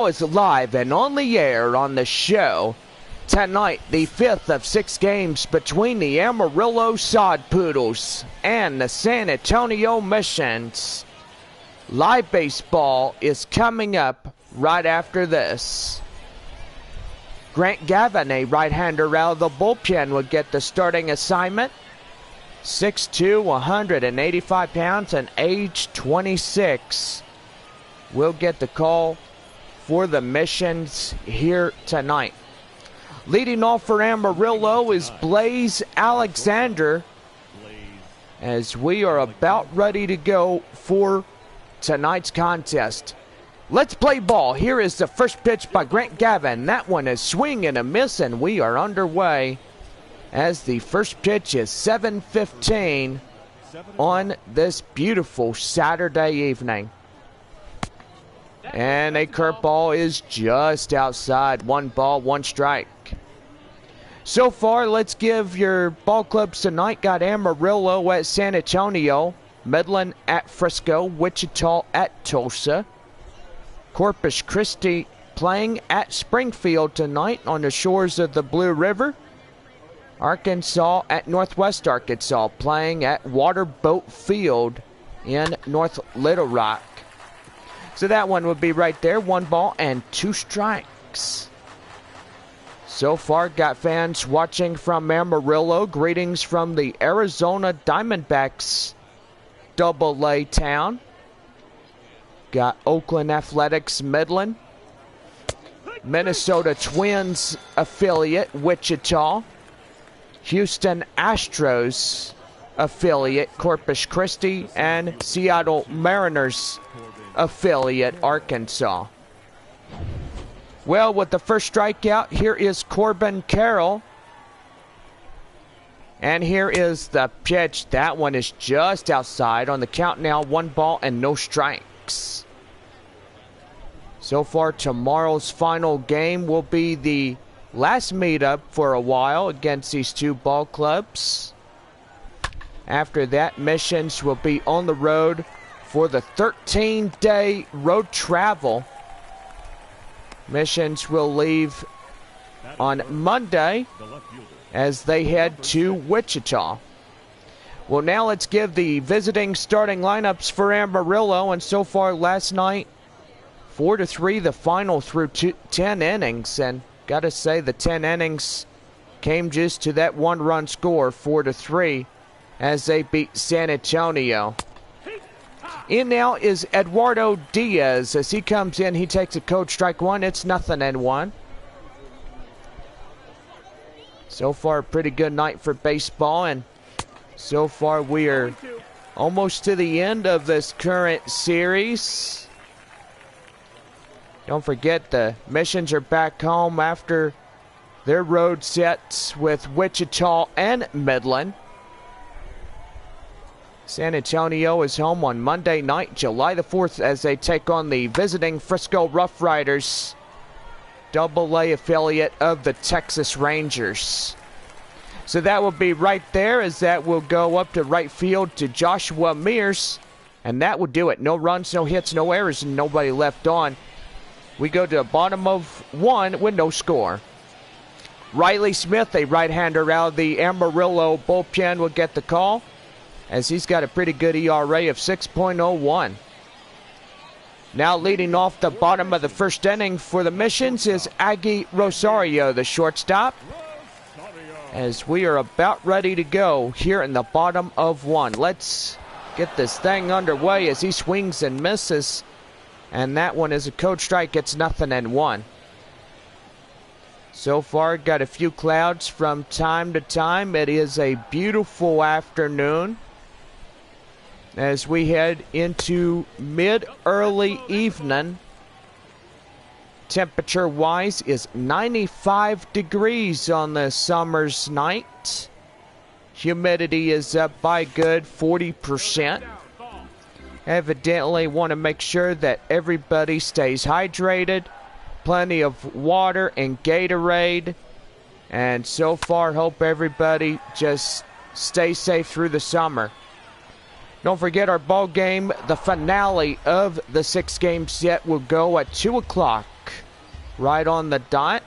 Is live and on the air on the show tonight, the 5th of 6 games between the Amarillo Sod Poodles and the San Antonio Missions. Live baseball is coming up right after this. Grant Gavin, a right-hander out of the bullpen, will get the starting assignment. 6'2", 185 pounds, and age 26. Will get the call for the Missions here tonight. Leading off for Amarillo is Blaze Alexander, as we are about ready to go for tonight's contest. Let's play ball. Here is the first pitch by Grant Gavin. That one is swing and a miss, and we are underway as the first pitch is 7:15 on this beautiful Saturday evening. And a curveball is just outside. 1 ball, 1 strike. So far, let's give your ball clubs tonight. Got Amarillo at San Antonio, Midland at Frisco, Wichita at Tulsa, Corpus Christi playing at Springfield tonight on the shores of the Blue River, Arkansas at Northwest Arkansas playing at Waterboat Field in North Little Rock. So that one would be right there. 1 ball and 2 strikes. So far, got fans watching from Amarillo. Greetings from the Arizona Diamondbacks AA town. Got Oakland Athletics Midland, Minnesota Twins affiliate Wichita, Houston Astros affiliate Corpus Christi, and Seattle Mariners affiliate Arkansas. Well, with the first strikeout, here is Corbin Carroll. And here is the pitch. That one is just outside. On the count now, 1 ball and no strikes. So far, tomorrow's final game will be the last meetup for a while against these two ball clubs. After that, Missions will be on the road for the 13-day road travel. Missions will leave on Monday as they head to Wichita. Well, now let's give the visiting starting lineups for Amarillo. And so far last night, 4-3 the final through 10 innings. And got to say, the 10 innings came just to that 1-run score, 4-3, as they beat San Antonio. In now is Eduardo Diaz. As he comes in, he takes a cold strike 1. It's 0-1. So far, a pretty good night for baseball. And so far, we are almost to the end of this current series. Don't forget, the Missions are back home after their road sets with Wichita and Midland. San Antonio is home on Monday night, July the 4th, as they take on the visiting Frisco Rough Riders, AA affiliate of the Texas Rangers. So that will be right there, as that will go up to right field to Joshua Mears, and that will do it. No runs, no hits, no errors, and nobody left on. We go to the bottom of 1 with no score. Riley Smith, a right-hander out of the Amarillo bullpen, will get the call, as he's got a pretty good ERA of 6.01. Now leading off the bottom of the first inning for the Missions is Aggie Rosario, the shortstop, as we are about ready to go here in the bottom of 1. Let's get this thing underway as he swings and misses, and that one is a cold strike. It's 0-1. So far, got a few clouds from time to time. It is a beautiful afternoon as we head into mid-early evening. Temperature-wise is 95 degrees on the summer's night. Humidity is up by good 40%. Evidently want to make sure that everybody stays hydrated. Plenty of water and Gatorade. And so far, hope everybody just stays safe through the summer. Don't forget our ball game, the finale of the 6-game set, will go at 2 o'clock right on the dot.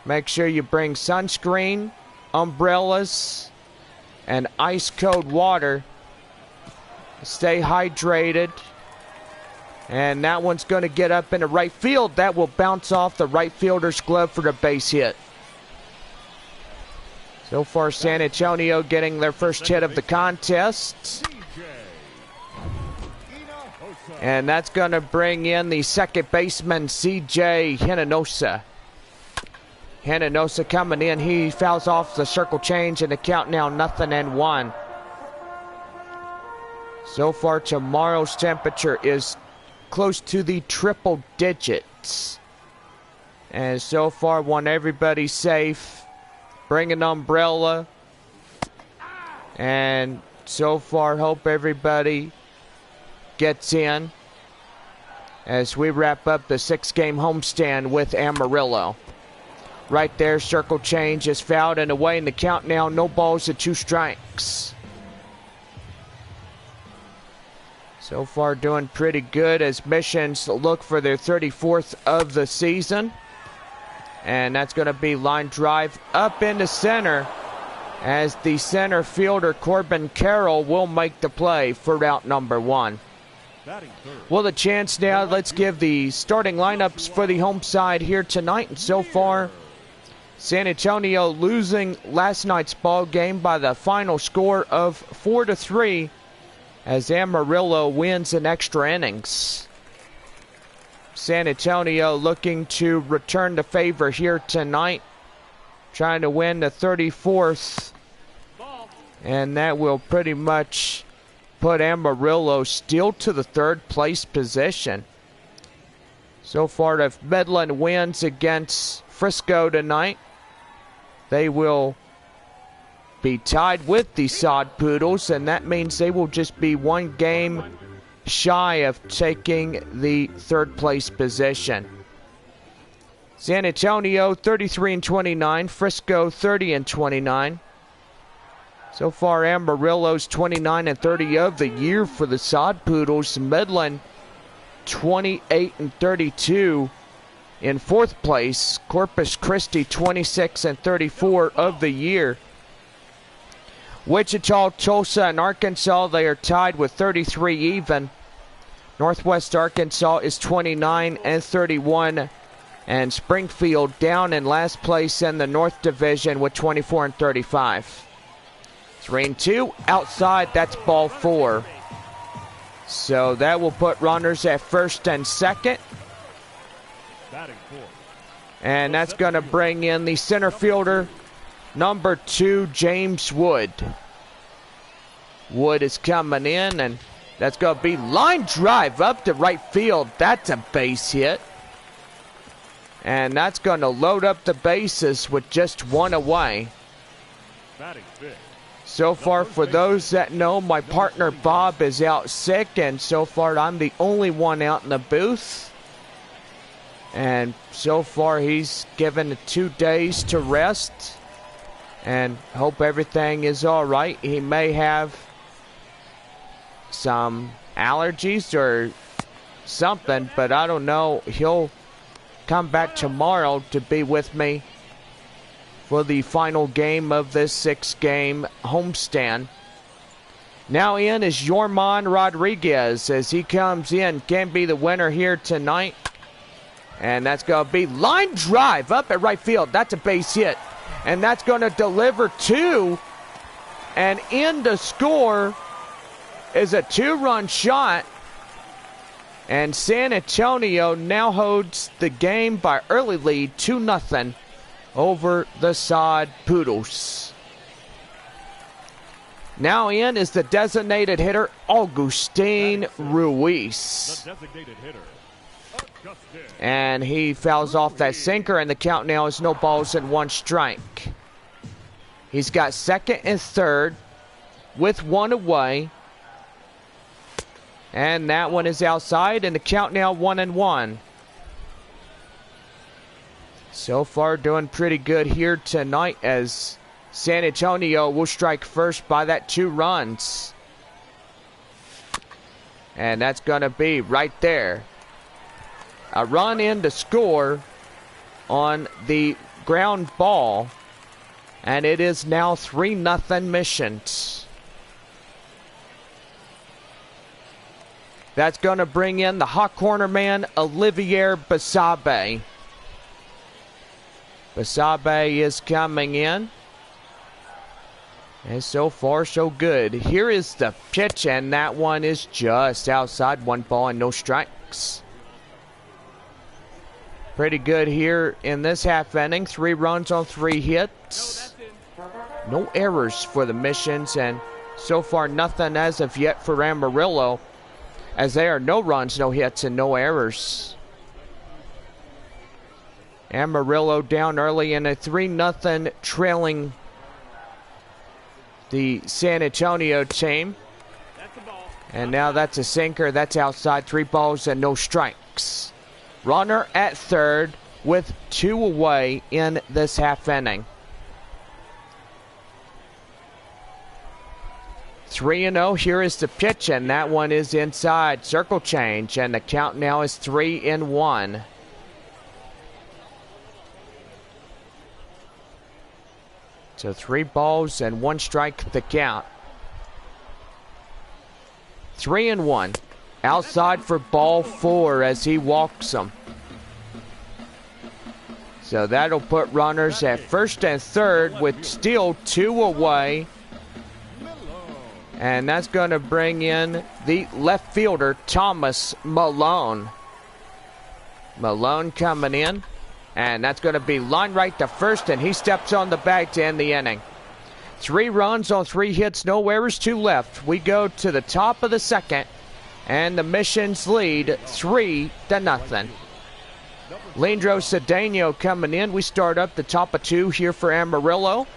Make sure you bring sunscreen, umbrellas, and ice cold water. Stay hydrated. And that one's going to get up into right field. That will bounce off the right fielder's glove for the base hit. So far, San Antonio getting their first hit of the contest. And that's going to bring in the second baseman, C.J. Hinojosa. Hinojosa coming in. He fouls off the circle change, and the count now 0-1. So far, tomorrow's temperature is close to the triple digits. And so far, want everybody safe. Bring an umbrella. And so far, hope everybody gets in as we wrap up the 6-game homestand with Amarillo. Right there, circle change is fouled and away in the count now. No balls and 2 strikes. So far doing pretty good as Missions look for their 34th of the season. And that's going to be line drive up into center as the center fielder Corbin Carroll will make the play for out number 1. Well, the chance now, let's give the starting lineups for the home side here tonight. And so far, San Antonio losing last night's ball game by the final score of 4-3 as Amarillo wins in extra innings. San Antonio looking to return the favor here tonight, trying to win the 34th, and that will pretty much put Amarillo still to the 3rd place position. So far, if Midland wins against Frisco tonight, they will be tied with the Sod Poodles, and that means they will just be 1 game shy of taking the 3rd place position. San Antonio 33-29, Frisco 30-29. So far, Amarillo's 29-30 of the year for the Sod Poodles. Midland 28-32 in 4th place. Corpus Christi 26-34 of the year. Wichita, Tulsa, and Arkansas, they are tied with 33 even. Northwest Arkansas is 29-31. And Springfield down in last place in the North Division with 24-35. 3-2 outside, that's ball 4. So that will put runners at first and second. And that's going to bring in the center fielder, number 2, James Wood. Wood is coming in, and that's going to be line drive up to right field. That's a base hit. And that's going to load up the bases with just 1 away. So far, for those that know, my partner Bob is out sick, and so far I'm the only one out in the booth. And so far he's given 2 days to rest, and hope everything is all right. He may have some allergies or something, but I don't know. He'll come back tomorrow to be with me for the final game of this 6-game homestand. Now in is Yorman Rodriguez as he comes in. Can be the winner here tonight. And that's going to be line drive up at right field. That's a base hit. And that's going to deliver 2. And in to score is a 2-run shot. And San Antonio now holds the game by early lead 2-0 over the Sod Poodles. Now in is the designated hitter, Augustin Ruiz. And he fouls off that sinker, and the count now is no balls and 1 strike. He's got second and third with 1 away. And that one is outside, and the count now 1-1. So far doing pretty good here tonight as San Antonio will strike first by that 2 runs. And that's going to be right there. A run in to score, on the ground ball. And it is now 3-0 Missions. That's going to bring in the hot corner man, Olivier Basabe. Basabe is coming in. And so far, so good. Here is the pitch, and that one is just outside. 1 ball and no strikes. Pretty good here in this half inning. 3 runs on 3 hits. No errors for the Missions, and so far nothing as of yet for Amarillo, as there are no runs, no hits, and no errors. Amarillo down early in a 3-0 trailing the San Antonio team. And now that's a sinker. That's outside. 3 balls and no strikes. Runner at third with 2 away in this half inning. 3-0. Here is the pitch, and that one is inside. Circle change, and the count now is 3-1. So 3 balls and 1 strike the count. 3-1. Outside for ball 4 as he walks them. So that'll put runners at first and third with still 2 away. And that's going to bring in the left fielder, Thomas Malone. Malone coming in. And that's going to be line right to first, and he steps on the bag to end the inning. 3 runs on 3 hits, no errors, 2 left. We go to the top of the second, and the Missions lead 3-0. Leandro Cedeno coming in. We start up the top of 2 here for Amarillo.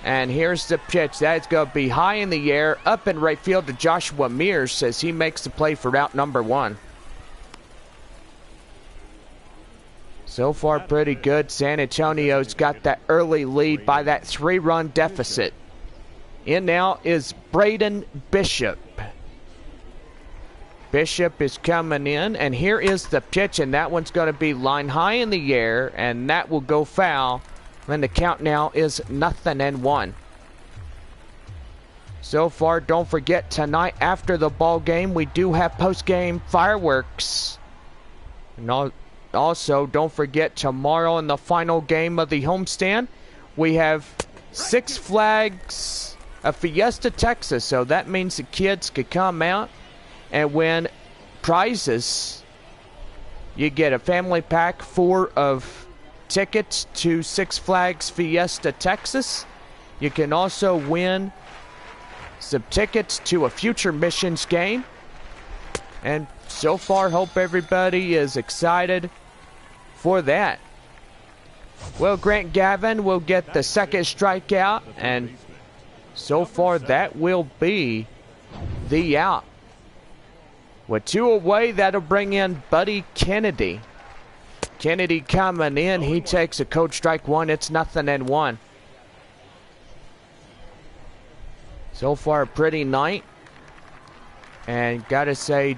And here's the pitch. That's going to be high in the air, up in right field to Joshua Mears as he makes the play for out number 1. So far, pretty good. San Antonio's got that early lead by that 3-run deficit. In now is Braden Bishop. Bishop is coming in, and here is the pitch, and that one's going to be line high in the air, and that will go foul. And the count now is 0-1. So far, don't forget, tonight after the ball game, we do have post-game fireworks. And also, don't forget, tomorrow in the final game of the homestand, we have Six Flags of Fiesta, Texas. So that means the kids could come out and win prizes. You get a family pack 4 of tickets to Six Flags Fiesta, Texas. You can also win some tickets to a future Missions game. And so far, hope everybody is excited for that. Well, Grant Gavin will get the second strikeout, and so far that will be the out. With 2 away, that'll bring in Buddy Kennedy. Kennedy coming in, he takes a code strike 1. It's 0-1. So far, a pretty night. And gotta say,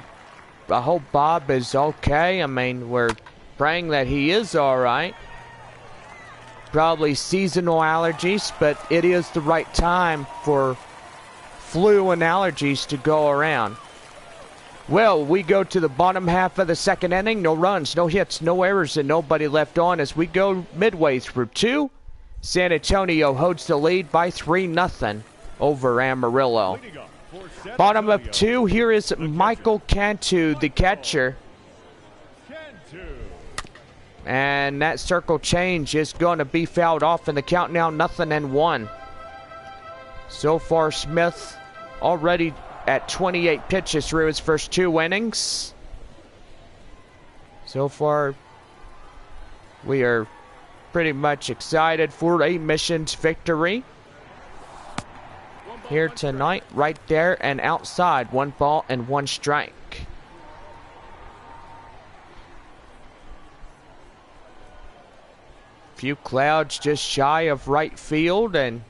I hope Bob is okay. I mean, we're praying that he is all right. Probably seasonal allergies, but it is the right time for flu and allergies to go around. Well, we go to the bottom half of the second inning. No runs, no hits, no errors, and nobody left on as we go midway through 2. San Antonio holds the lead by 3-0 over Amarillo. Bottom of 2, here is Michael Cantu, the catcher. And that circle change is going to be fouled off in the count now 0-1. So far, Smith already at 28 pitches through his first 2 innings. So far, we are pretty much excited for a Missions victory here tonight. Right there and outside, 1 ball and 1 strike. Few clouds just shy of right field, and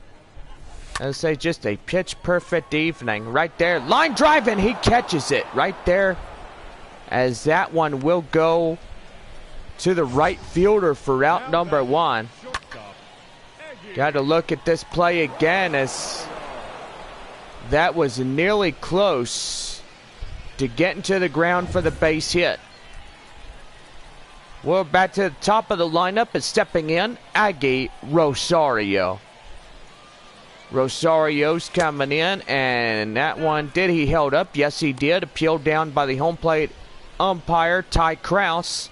I'd say just a pitch perfect evening. Right there, line drive, and he catches it right there, as that one will go to the right fielder for out number 1. Got to look at this play again, as that was nearly close to getting to the ground for the base hit. We're back to the top of the lineup, and stepping in, Aggie Rosario. Rosario's coming in, and that one, did he held up? Yes, he did. Appealed down by the home plate umpire, Ty Krause,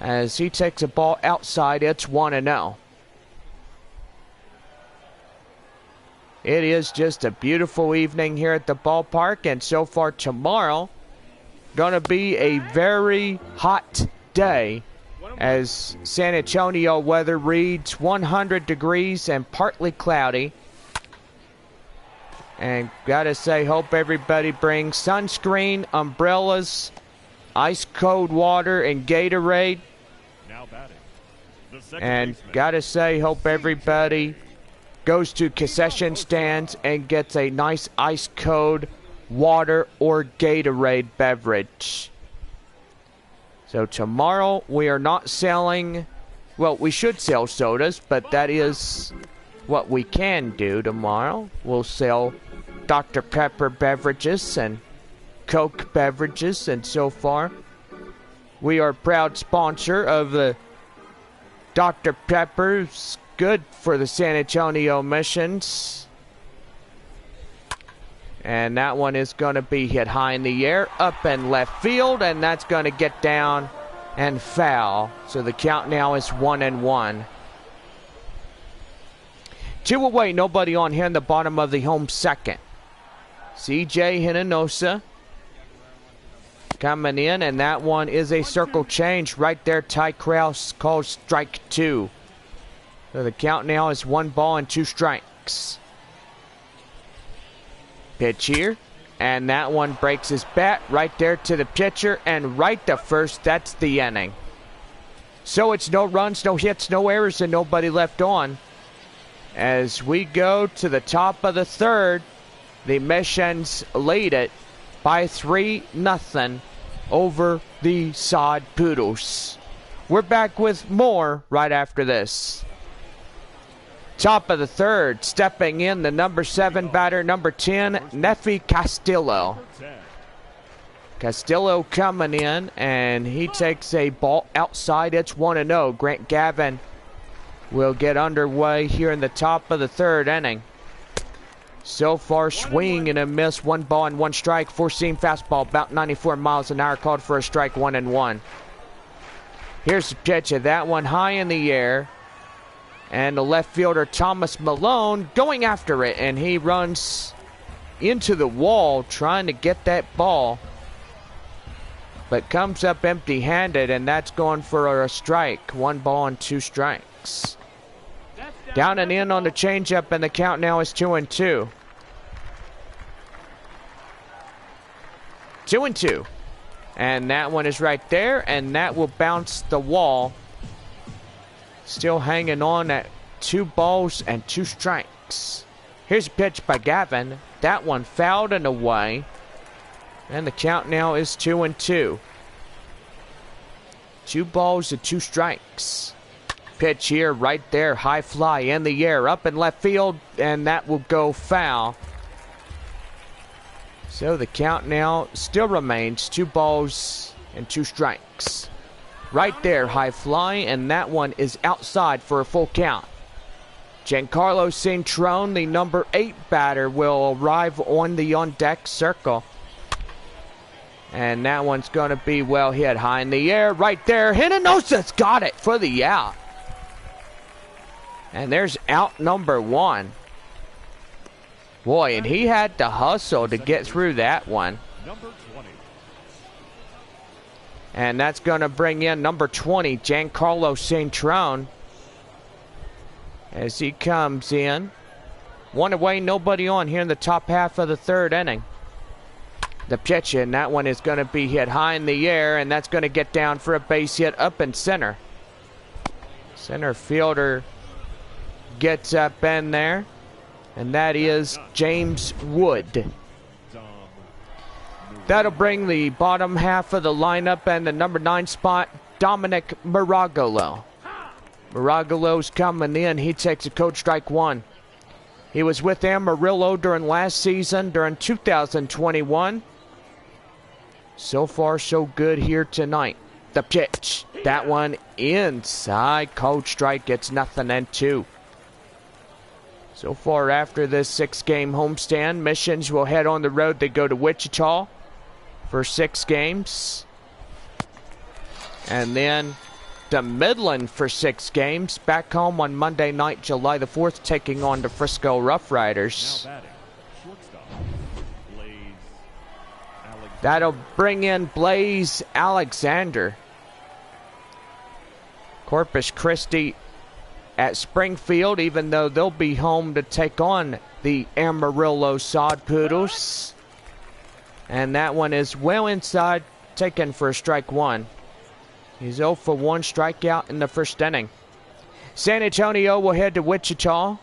as he takes a ball outside. It's 1-0. It is just a beautiful evening here at the ballpark, and so far tomorrow going to be a very hot day, as San Antonio weather reads 100 degrees and partly cloudy. And gotta say, hope everybody brings sunscreen, umbrellas, ice cold water, and Gatorade. And gotta say, hope everybody goes to concession stands and gets a nice ice cold water or Gatorade beverage. So tomorrow we are not selling, well, we should sell sodas, but that is what we can do tomorrow. We'll sell Dr. Pepper beverages and Coke beverages, and so far we are a proud sponsor of the Dr. Pepper's, good for the San Antonio Missions. And that one is going to be hit high in the air, up in left field, and that's going to get down and foul. So the count now is 1-1. 2 away, nobody on here in the bottom of the home second. CJ Hinojosa coming in, and that one is a circle change right there. Ty Krause calls strike 2. So the count now is 1 ball and 2 strikes. Pitch here, and that one breaks his bat right there to the pitcher, and right to first. That's the inning. So it's no runs, no hits, no errors, and nobody left on. As we go to the top of the third, the Missions lead it by 3-0 over the Sod Poodles. We're back with more right after this. Top of the third, stepping in, the number 7 batter, number 10, Nefi Castillo. Castillo coming in, and he takes a ball outside. It's 1-0. Grant Gavin will get underway here in the top of the third inning. So far, swing and a miss, 1 ball and 1 strike. 4-seam fastball, about 94 miles an hour, called for a strike, 1-1. Here's the pitch of that one, high in the air. And the left fielder, Thomas Malone, going after it. And he runs into the wall trying to get that ball. But comes up empty-handed, and that's going for a strike. 1 ball and 2 strikes. Down and in on the changeup, and the count now is 2-2. 2-2. And that one is right there, and that will bounce the wall. Still hanging on at 2 balls and 2 strikes. Here's a pitch by Gavin. That one fouled and away. And the count now is 2-2. 2 balls and 2 strikes. Pitch here, right there, high fly in the air, up in left field, and that will go foul. So the count now still remains 2 balls and 2 strikes. Right there, high fly, and that one is outside for a full count. Giancarlo Cintrone, the number 8 batter, will arrive on the on-deck circle. And that one's going to be well hit, high in the air, right there. Hinojosa's got it for the out. And there's out number 1. Boy, and he had to hustle to get through that one. And that's going to bring in number 20, Giancarlo Cintrone, as he comes in. 1 away, nobody on here in the top half of the third inning. The pitch, and that one is going to be hit high in the air, and that's going to get down for a base hit up in center. Center fielder gets up in there, and that is James Wood. That'll bring the bottom half of the lineup and the number 9 spot Dominic Maragolo. Maragolo's coming in. He takes a code strike 1. He was with Amarillo during last season, during 2021. So far, so good here tonight. The pitch. That one inside. Code strike gets nothing and 2. So far after this 6-game homestand, Missions will head on the road. They go to Wichita for 6 games. And then to Midland for 6 games. Back home on Monday night, July the 4th, taking on the Frisco Rough Riders. That'll bring in Blaze Alexander. Corpus Christi at Springfield, even though they'll be home to take on the Amarillo Sod Poodles. And that one is well inside, taken for a strike 1. He's 0 for 1 strikeout in the first inning. San Antonio will head to Wichita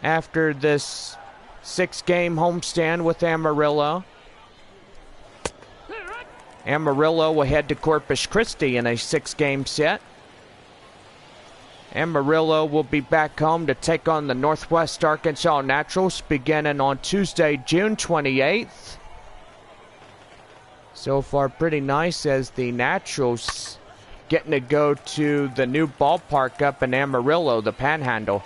after this 6-game homestand with Amarillo. Amarillo will head to Corpus Christi in a 6-game set. Amarillo will be back home to take on the Northwest Arkansas Naturals beginning on Tuesday, June 28th. So far pretty nice as the Naturals getting to go to the new ballpark up in Amarillo, the Panhandle.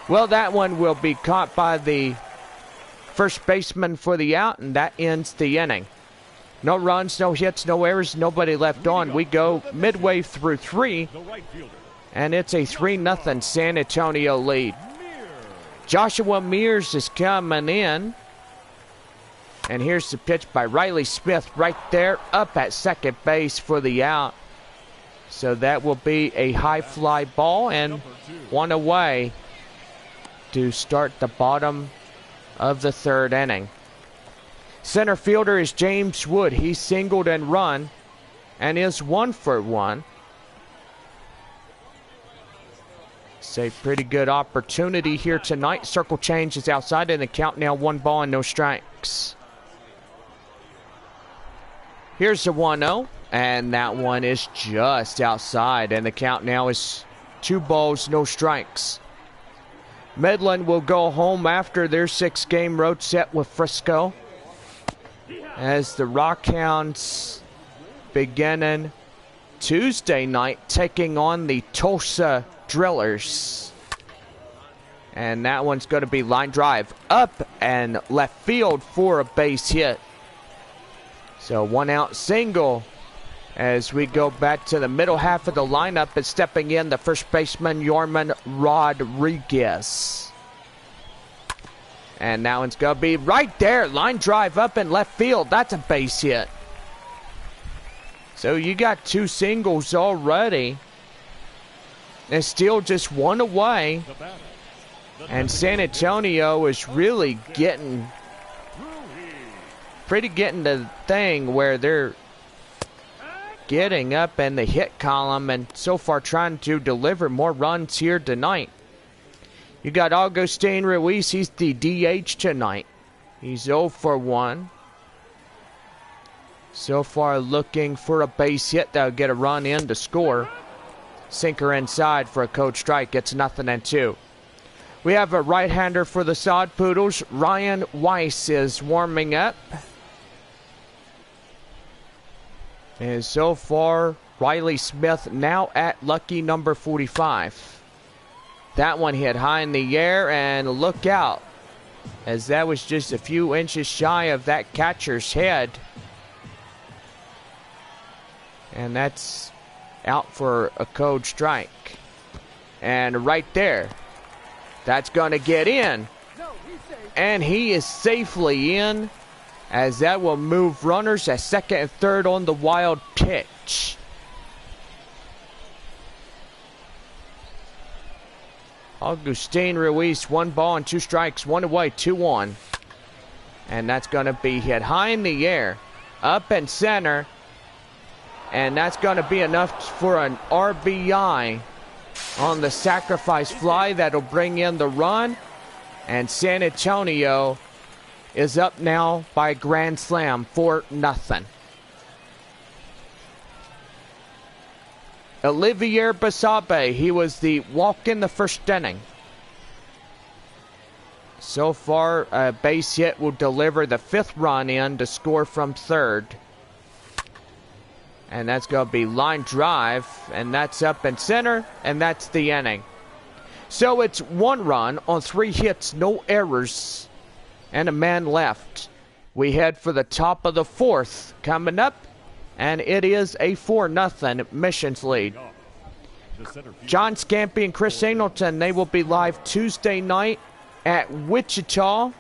Well, that one will be caught by the first baseman for the out, and that ends the inning. No runs, no hits, no errors, nobody left on. We go midway through 3. And it's a 3-0 San Antonio lead. Joshua Mears is coming in. And here's the pitch by Riley Smith right there up at second base for the out. So that will be a high fly ball and 1 away to start the bottom of the 3rd inning. Center fielder is James Wood. He singled and run and is 1 for 1. It's a pretty good opportunity here tonight. Circle change is outside and the count now 1 ball and no strikes. Here's the 1-0, and that one is just outside, and the count now is 2 balls, no strikes. Midland will go home after their 6-game road set with Frisco as the Rockhounds beginning Tuesday night taking on the Tulsa Drillers. And that one's going to be line drive up and left field for a base hit. So 1 out single as we go back to the middle half of the lineup, and stepping in the first baseman, Yorman Rodriguez. And that one's going to be right there. Line drive up in left field. That's a base hit. So you got 2 singles already. And still just 1 away. And San Antonio is really getting the thing where they're getting up in the hit column and so far trying to deliver more runs here tonight. You got Augustine Ruiz. He's the DH tonight. He's 0 for 1. So far looking for a base hit that'll get a run in to score. Sinker inside for a code strike. Gets 0-2. We have a right-hander for the Sod Poodles. Ryan Weiss is warming up. And so far, Riley Smith now at lucky number 45. That one hit high in the air, and look out, as that was just a few inches shy of that catcher's head. And that's out for a code strike. And right there, that's going to get in. And he is safely in, as that will move runners at second and third on the wild pitch. Augustine Ruiz, 1 ball and 2 strikes, 1 away, 2-1. And that's going to be hit high in the air, up and center. And that's going to be enough for an RBI on the sacrifice fly that'll bring in the run. And San Antonio is up now by grand slam, 4-0. Olivier Basabe, he was the walk in the first inning. So far, a base hit will deliver the 5th run in to score from third. And that's going to be line drive, and that's up in center, and that's the inning. So it's 1 run on 3 hits, no errors, and a man left. We head for the top of the 4th coming up, and it is a 4-0 Missions lead. John Scampy and Chris Angleton, they will be live Tuesday night at Wichita.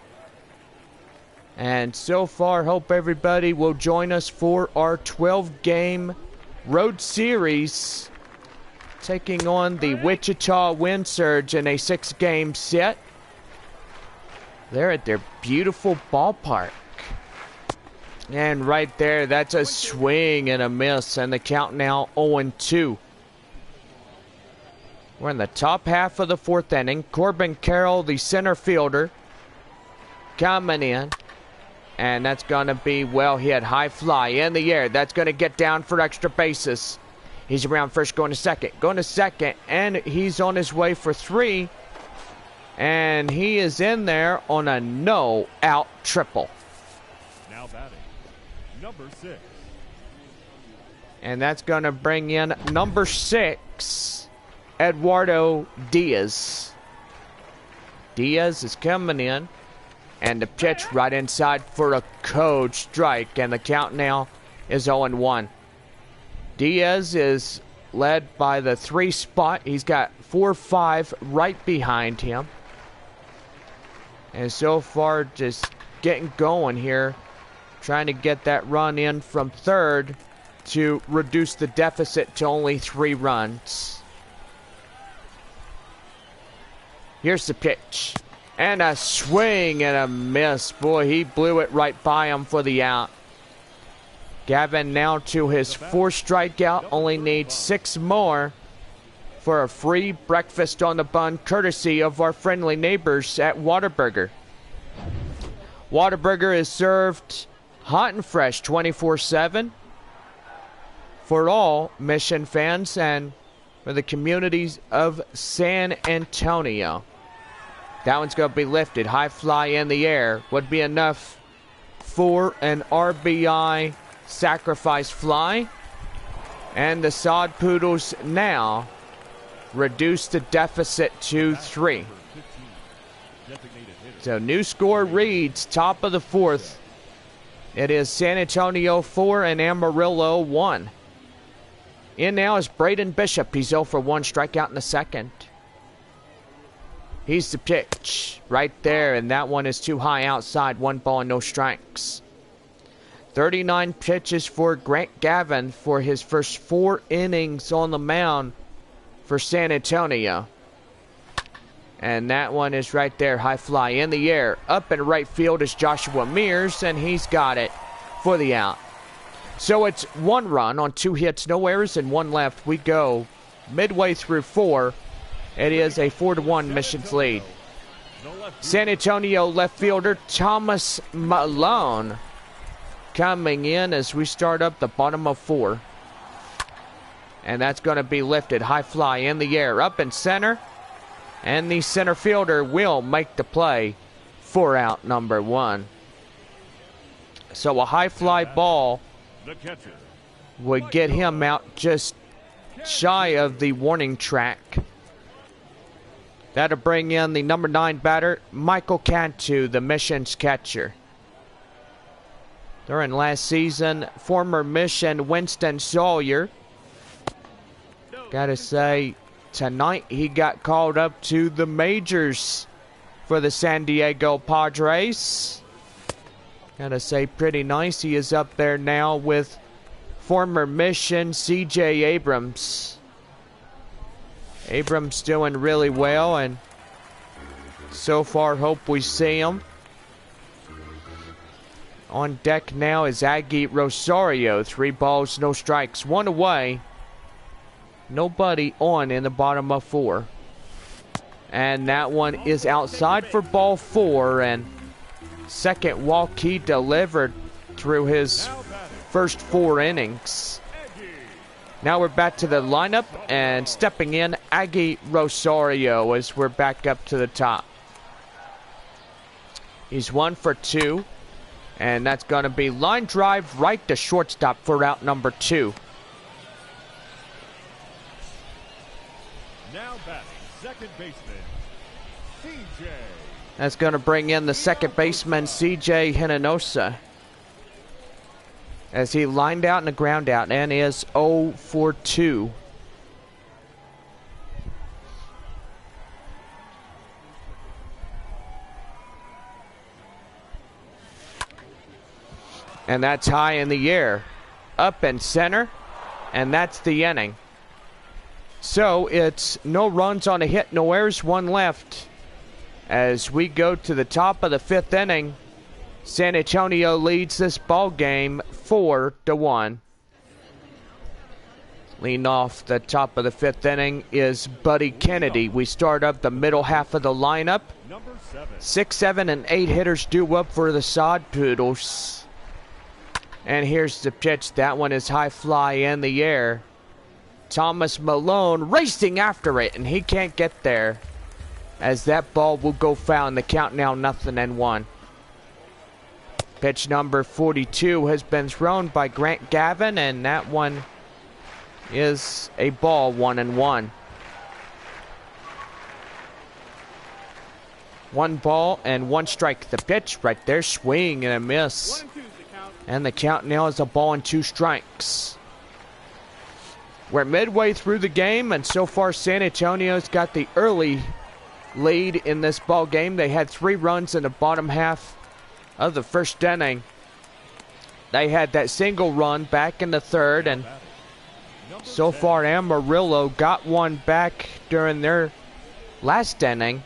And so far, hope everybody will join us for our 12-game road series, taking on the Wichita Wind Surge in a 6-game set. They're at their beautiful ballpark. And right there, that's a swing and a miss, and the count now 0-2. We're in the top half of the 4th inning. Corbin Carroll, the center fielder, coming in. And that's going to be well hit. High fly in the air. That's going to get down for extra bases. He's around first, going to second, and he's on his way for 3. And he is in there on a no-out triple. Now batting, number 6. And that's going to bring in number 6, Eduardo Diaz. Diaz is coming in, and the pitch right inside for a code strike, and the count now is 0-1. Diaz is led by the 3 spot. He's got 4-5 right behind him. And so far, just getting going here, trying to get that run in from third to reduce the deficit to only 3 runs. Here's the pitch. And a swing and a miss. Boy, he blew it right by him for the out. Gavin now to his 4th strikeout. Only needs 6 more for a free breakfast on the bun, courtesy of our friendly neighbors at Whataburger. Whataburger is served hot and fresh 24/7 for all Mission fans and for the communities of San Antonio. That one's going to be lifted. High fly in the air. Would be enough for an RBI sacrifice fly. And the Sod Poodles now reduce the deficit to 3. So new score reads top of the 4th. It is San Antonio 4 and Amarillo 1. In now is Braden Bishop. He's 0 for 1, strikeout in the 2nd. He's the pitch right there, and that one is too high outside. 1 ball and no strikes. 39 pitches for Grant Gavin for his first 4 innings on the mound for San Antonio. And that one is right there. High fly in the air. Up in right field is Joshua Mears, and he's got it for the out. So it's 1 run on 2 hits, no errors, and 1 left. We go midway through 4. It is a 4-1 Missions lead. San Antonio left fielder Thomas Malone coming in as we start up the bottom of 4. And that's going to be lifted. High fly in the air. Up in center. And the center fielder will make the play for out number 1. So a high fly ball would get him out just shy of the warning track. That'll bring in the number 9 batter, Michael Cantu, the Mission's catcher. During last season, former Mission Winston Sawyer. Gotta say, tonight he got called up to the majors for the San Diego Padres. Gotta say, pretty nice. He is up there now with former Mission CJ Abrams. Abrams doing really well, and so far hope we see him. On deck now is Aggie Rosario. 3 balls, no strikes, 1 away. Nobody on in the bottom of 4. And that one is outside for ball 4, and second walk he delivered through his first 4 innings. Now we're back to the lineup, and stepping in, Aggie Rosario as we're back up to the top. He's 1 for 2, and that's going to be line drive right to shortstop for route number 2. Now batting, second baseman, CJ. That's going to bring in the second baseman, CJ Hinojosa, as he lined out and a ground out and is 0 for 2. And that's high in the air, up and center, and that's the inning. So it's no runs on a hit, no errors, 1 left. As we go to the top of the 5th inning, San Antonio leads this ball game 4-1. Leading off the top of the 5th inning is Buddy Kennedy. We start up the middle half of the lineup. 6, 7, and 8 hitters due up for the Sod Poodles. And here's the pitch. That one is high fly in the air. Thomas Malone racing after it, and he can't get there, as that ball will go foul in the count now 0-1. Pitch number 42 has been thrown by Grant Gavin, and that one is a ball, 1-1. 1 ball and 1 strike. The pitch right there, swing and a miss. And the count now is a ball and 2 strikes. We're midway through the game, and so far San Antonio's got the early lead in this ball game. They had 3 runs in the bottom half of the 1st inning. They had that single run back in the 3rd, and so far Amarillo got 1 back during their last inning,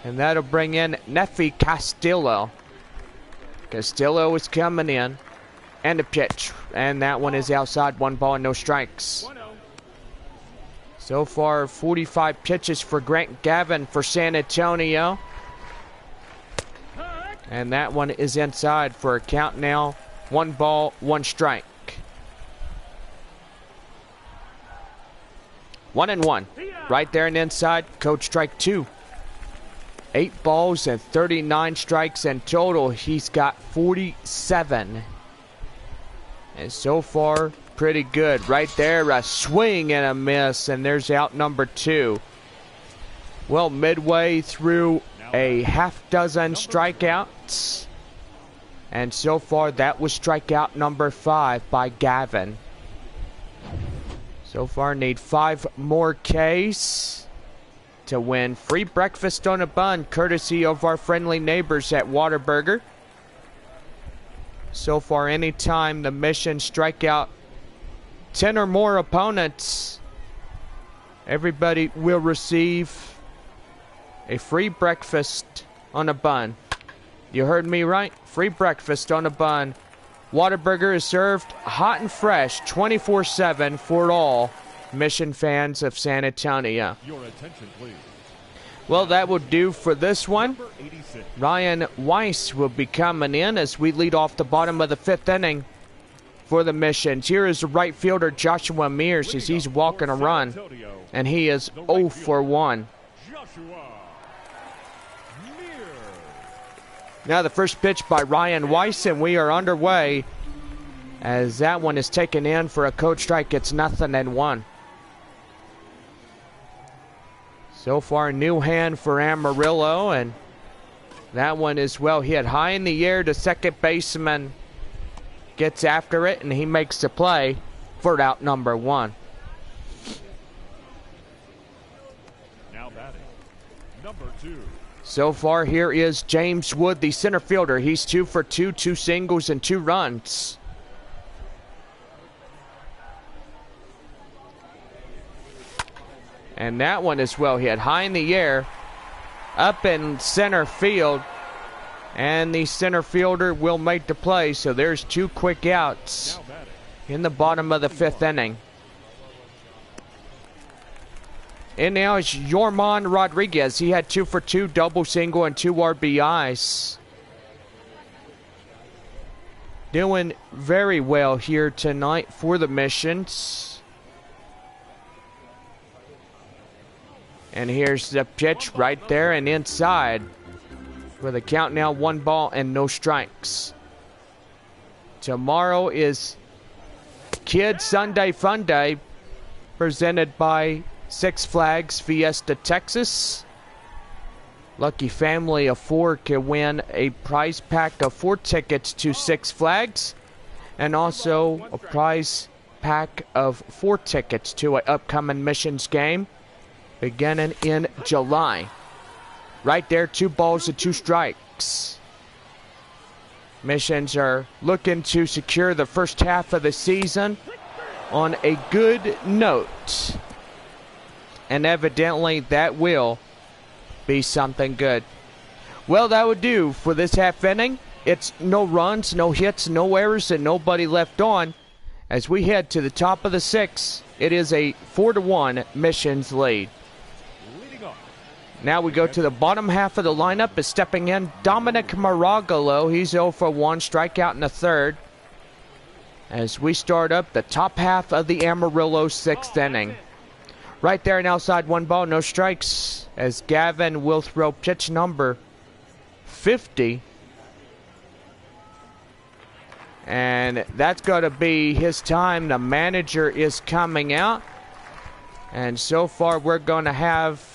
and that'll bring in Nefi Castillo. Castillo is coming in, and a pitch, and that one is outside. 1 ball and no strikes. So far 45 pitches for Grant Gavin for San Antonio. And that one is inside for a count now. 1 ball, 1 strike. 1-1. Right there and inside. Coach strike 2. 8 balls and 39 strikes in total. He's got 47. And so far, pretty good. Right there, a swing and a miss. And there's out number 2. Well, midway through a half dozen strikeouts, and so far that was strikeout number 5 by Gavin. So far need 5 more Ks to win free breakfast on a bun, courtesy of our friendly neighbors at Whataburger. So far, anytime the mission strike out 10 or more opponents, everybody will receive a free breakfast on a bun. You heard me right. Free breakfast on a bun. Whataburger is served hot and fresh 24/7 for all Mission fans of San Antonio. Your attention, please. Well, that will do for this one. Ryan Weiss will be coming in as we lead off the bottom of the 5th inning for the Missions. Here is the right fielder Joshua Mears as he's walking a run, and he is 0 for 1. Now the first pitch by Ryan Weiss, and we are underway as that one is taken in for a coach strike. It's 0-1. So far, new hand for Amarillo, and that one is well hit high in the air. The second baseman gets after it, and he makes the play for out number 1. Now batting, number 2. So far, here is James Wood, the center fielder. He's 2 for 2, 2 singles and 2 runs. And that one is well hit high in the air, up in center field. And the center fielder will make the play. So there's 2 quick outs in the bottom of the 5th inning. And now it's Yorman Rodriguez. He had 2 for 2, double single, and 2 RBIs. Doing very well here tonight for the Missions. And here's the pitch right there and inside. With a count now, 1 ball and no strikes. Tomorrow is Kids Sunday Fun Day, presented by Six Flags Fiesta Texas. Lucky family of 4 can win a prize pack of 4 tickets to Six Flags, and also a prize pack of 4 tickets to an upcoming missions game beginning in July. Right there, 2 balls and 2 strikes. Missions are looking to secure the first half of the season on a good note. And evidently that will be something good. Well, that would do for this half inning. It's no runs, no hits, no errors, and nobody left on. As we head to the top of the 6th, it is a 4-1 missions lead. Now we go to the bottom half of the lineup. Is stepping in Dominic Maragolo. He's 0 for 1, strikeout in the 3rd. As we start up the top half of the Amarillo 6th inning. Right there, an outside, 1 ball, no strikes. As Gavin will throw pitch number 50. And that's going to be his time. The manager is coming out. And so far we're going to have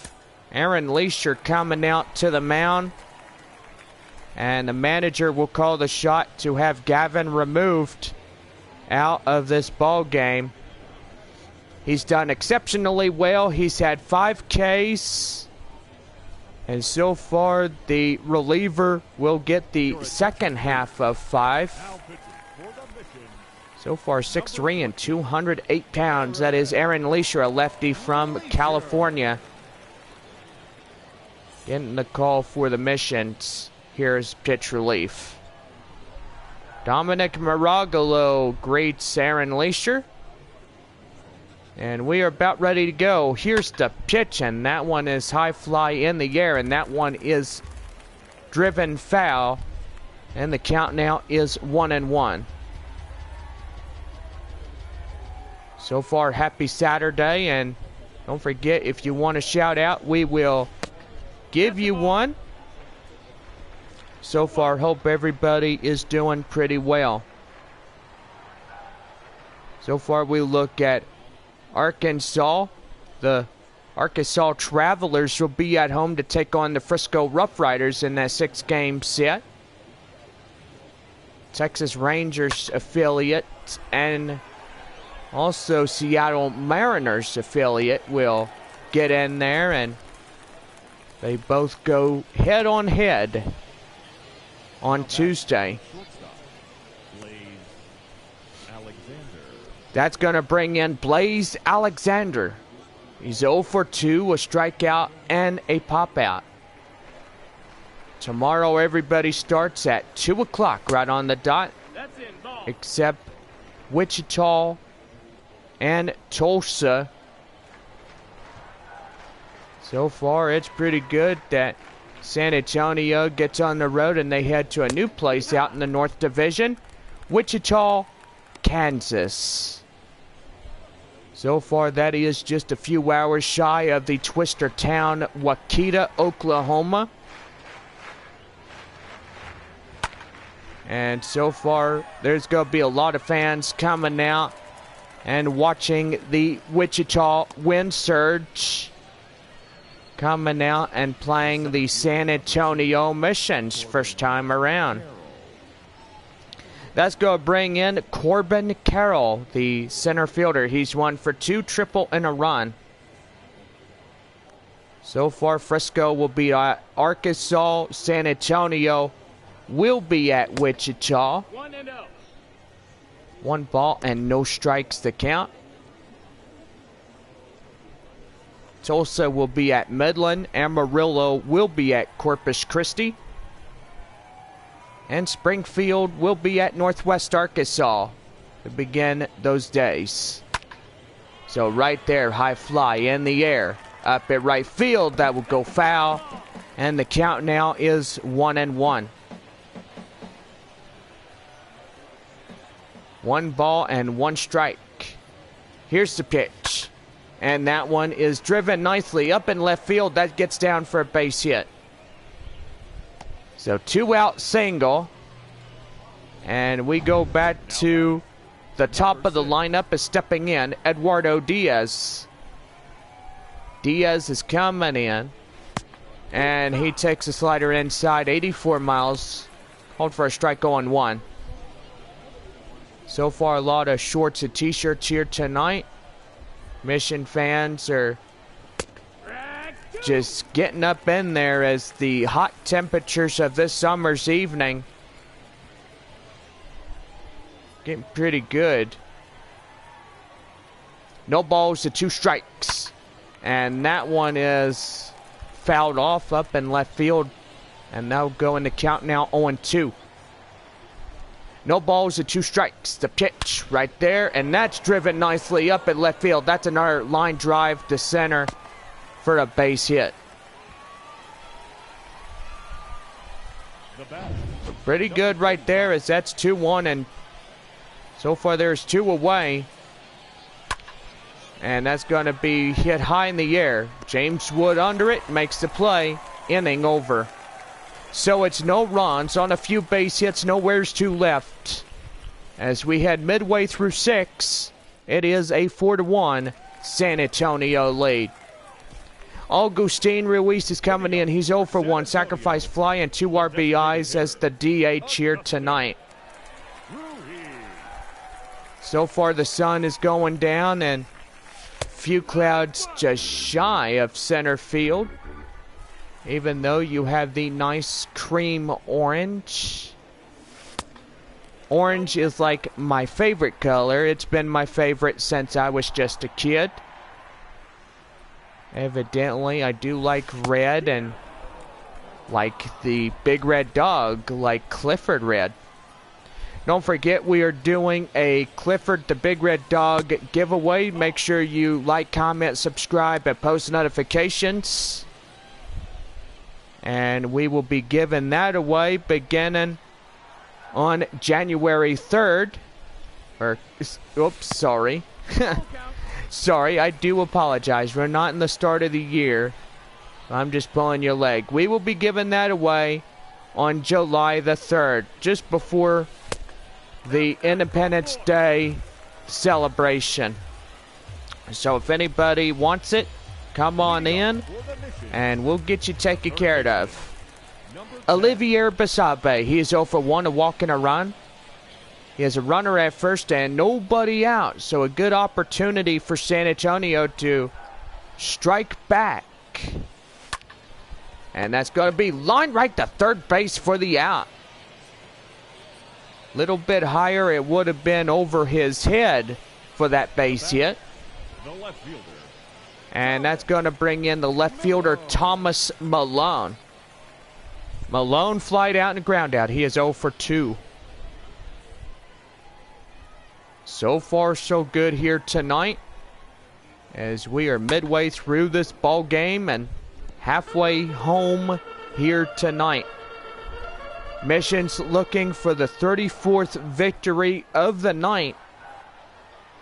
Aaron Leisure coming out to the mound. And the manager will call the shot to have Gavin removed out of this ball game. He's done exceptionally well. He's had 5 Ks. And so far, the reliever will get the second half of 5. So far, 6'3" and 208 pounds. That is Aaron Leisure, a lefty from California. Getting the call for the missions. Here's pitch relief. Dominic Maragolo greets Aaron Leisure. And we are about ready to go. Here's the pitch, and that one is high fly in the air, and that one is driven foul. And the count now is 1-1. So far, happy Saturday, and don't forget, if you want to shout out, we will give you one. So far, hope everybody is doing pretty well. So far, we look at Arkansas. The Arkansas Travelers will be at home to take on the Frisco Rough Riders in that 6-game set. Texas Rangers affiliate and also Seattle Mariners affiliate will get in there, and they both go head on head on Tuesday. That's going to bring in Blaze Alexander. He's 0 for 2, a strikeout and a pop-out. Tomorrow, everybody starts at 2 o'clock right on the dot, except Wichita and Tulsa. So far, it's pretty good that San Antonio gets on the road and they head to a new place out in the North Division, Wichita, Kansas. So far, that is just a few hours shy of the Twister town, Wauketa, Oklahoma. And so far, there's going to be a lot of fans coming out and watching the Wichita Wind Surge coming out and playing the San Antonio Missions first time around. That's going to bring in Corbin Carroll, the center fielder. He's 1 for 2, triple and a run. So far, Frisco will be at Arkansas. San Antonio will be at Wichita. 1 ball and no strikes to count. Tulsa will be at Midland. Amarillo will be at Corpus Christi. And Springfield will be at Northwest Arkansas to begin those days. So right there, high fly in the air. Up at right field, that will go foul. And the count now is 1-1. 1 ball and 1 strike. Here's the pitch. And that one is driven nicely up in left field. That gets down for a base hit. So 2-out single. And we go back to the top of the lineup is stepping in Eduardo Diaz. Diaz is coming in. And he takes a slider inside, 84 miles. Hold for a strike 0-1. So far, a lot of shorts and t-shirts here tonight. Mission fans are just getting up in there as the hot temperatures of this summer's evening getting pretty good. No balls to 2 strikes. And that one is fouled off up in left field. And now going to count now 0-2. No balls to 2 strikes. The pitch right there. And that's driven nicely up in left field. That's another line drive to center for a base hit. Pretty good right there as that's 2-1. And so far there's 2 away. And that's going to be hit high in the air. James Wood under it. Makes the play. Inning over. So it's no runs on a few base hits, nowhere's 2 left. As we head midway through 6, it is a 4-1 San Antonio lead. Augustin Ruiz is coming in. He's 0 for 1. Sacrifice fly and 2 RBIs as the DH here tonight. So far the sun is going down and a few clouds just shy of center field. Even though you have the nice cream orange. Orange is like my favorite color. It's been my favorite since I was just a kid. Evidently, I do like red and like the big red dog, like Clifford Red. Don't forget we are doing a Clifford the Big Red Dog giveaway. Make sure you like, comment, subscribe, and post notifications. And we will be giving that away beginning on January 3rd. Oops, sorry. Sorry, I do apologize. We're not in the start of the year. I'm just pulling your leg. We will be giving that away on July the 3rd, just before the Independence Day celebration. So if anybody wants it, come on in, and we'll get you taken care of. Olivier Basabe, he is 0 for 1, a walk and a run. He has a runner at first and nobody out, so a good opportunity for San Antonio to strike back. And that's going to be line right to third base for the out. Little bit higher, it would have been over his head for that base hit. And that's going to bring in the left fielder, Thomas Malone. Malone flied out and ground out. He is 0 for 2. So far, so good here tonight. As we are midway through this ball game and halfway home here tonight. Mission's looking for the 34th victory of the night.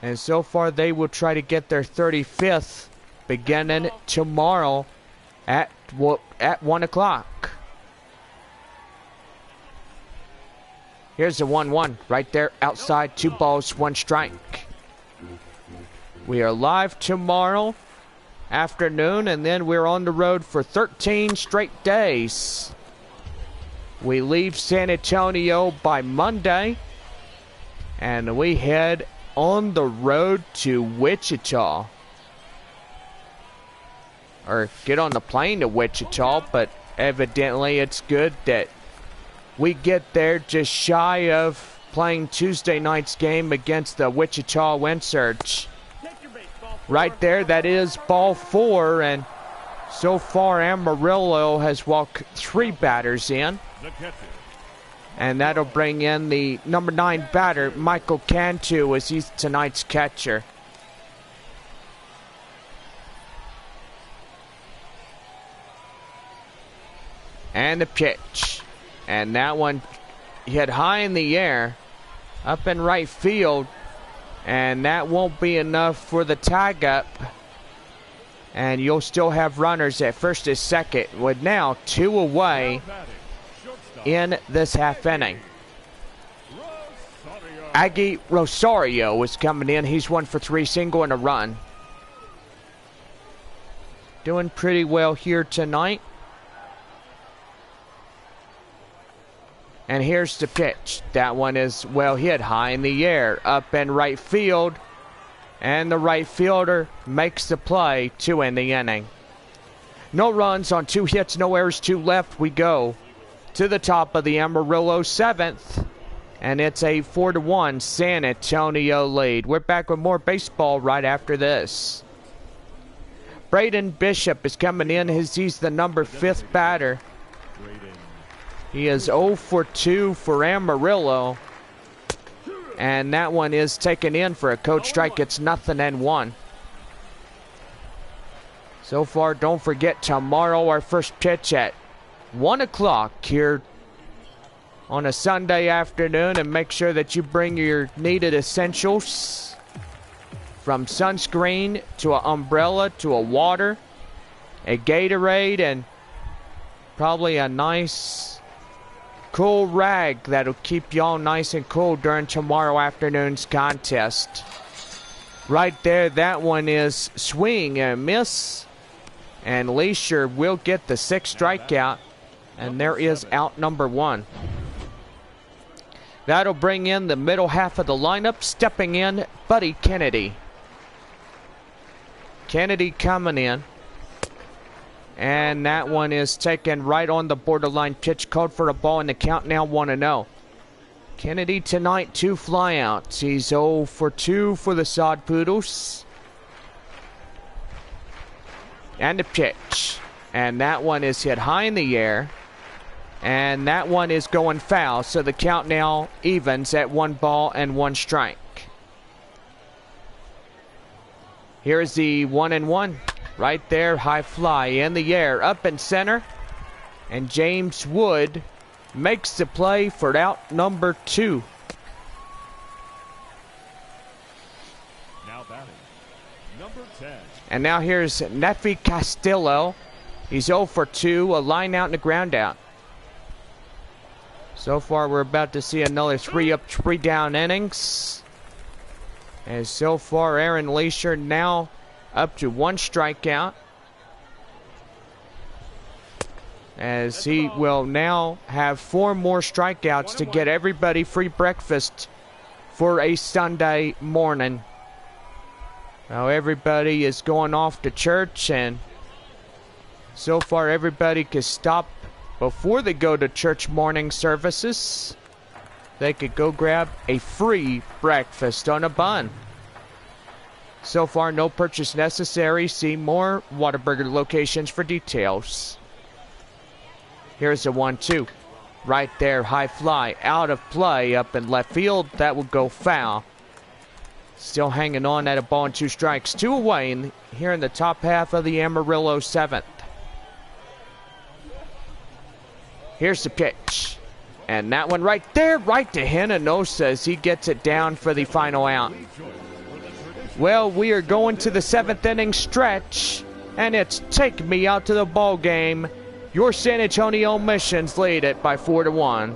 And so far, they will try to get their 35th beginning tomorrow at 1 o'clock. Here's the 1-1 right there outside. 2 balls, 1 strike. We are live tomorrow afternoon, and then we're on the road for 13 straight days. We leave San Antonio by Monday, and we head on the road to Wichita. Or get on the plane to Wichita, but evidently it's good that we get there just shy of playing Tuesday night's game against the Wichita Wind Surge. Right there, that is ball 4, and so far Amarillo has walked 3 batters in. And that'll bring in the number 9 batter, Michael Cantu, as he's tonight's catcher. And the pitch. And that one hit high in the air, up in right field. And that won't be enough for the tag up And you'll still have runners at first and second with now 2 away in this half inning. Aggie Rosario is coming in. He's 1 for 3, single and a run. Doing pretty well here tonight. And here's the pitch. That one is well hit, high in the air, up in right field. And the right fielder makes the play to end the inning. No runs on 2 hits, no errors, 2 left. We go to the top of the Amarillo 7th. And it's a 4-1 San Antonio lead. We're back with more baseball right after this. Braden Bishop is coming in. He's the number 5th batter. He is 0 for 2 for Amarillo. And that one is taken in for a coach strike. It's 0-1. So far, don't forget tomorrow our first pitch at 1 o'clock here on a Sunday afternoon. And make sure that you bring your needed essentials, from sunscreen to an umbrella to a water, a Gatorade, and probably a nice cool rag that'll keep y'all nice and cool during tomorrow afternoon's contest. Right there, that one is swing and miss. And Leisure will get the 6th strikeout. And there is out number 1. That'll bring in the middle half of the lineup. Stepping in, Buddy Kennedy. Kennedy coming in. And that one is taken right on the borderline. Pitch called for a ball, and the count now 1-0. Kennedy tonight, 2 flyouts. He's 0 for 2 for the Sod Poodles. And the pitch. And that one is hit high in the air. And that one is going foul. So the count now evens at 1 ball and 1 strike. Here's the 1-1. Right there, high fly in the air, up in center. And James Wood makes the play for out number 2. Now batting, number 10. And now here's Nefi Castillo. He's 0 for 2, a line out and a ground out. So far, we're about to see another 3 up, 3 down innings. And so far, Aaron Leisure now up to 1 strikeout, as he will now have 4 more strikeouts to get everybody free breakfast for a Sunday morning. Now everybody is going off to church, and so far everybody can stop before they go to church morning services. They could go grab a free breakfast on a bun. So far, no purchase necessary. See more Whataburger locations for details. Here's a 1-2. Right there, high fly. Out of play up in left field. That will go foul. Still hanging on at a ball and 2 strikes. 2 away here in the top half of the Amarillo 7th. Here's the pitch. And that one right there, right to Hinojosa as he gets it down for the final out. Well, we are going to the 7th inning stretch, and it's take me out to the ball game. Your San Antonio Missions lead it by 4-1.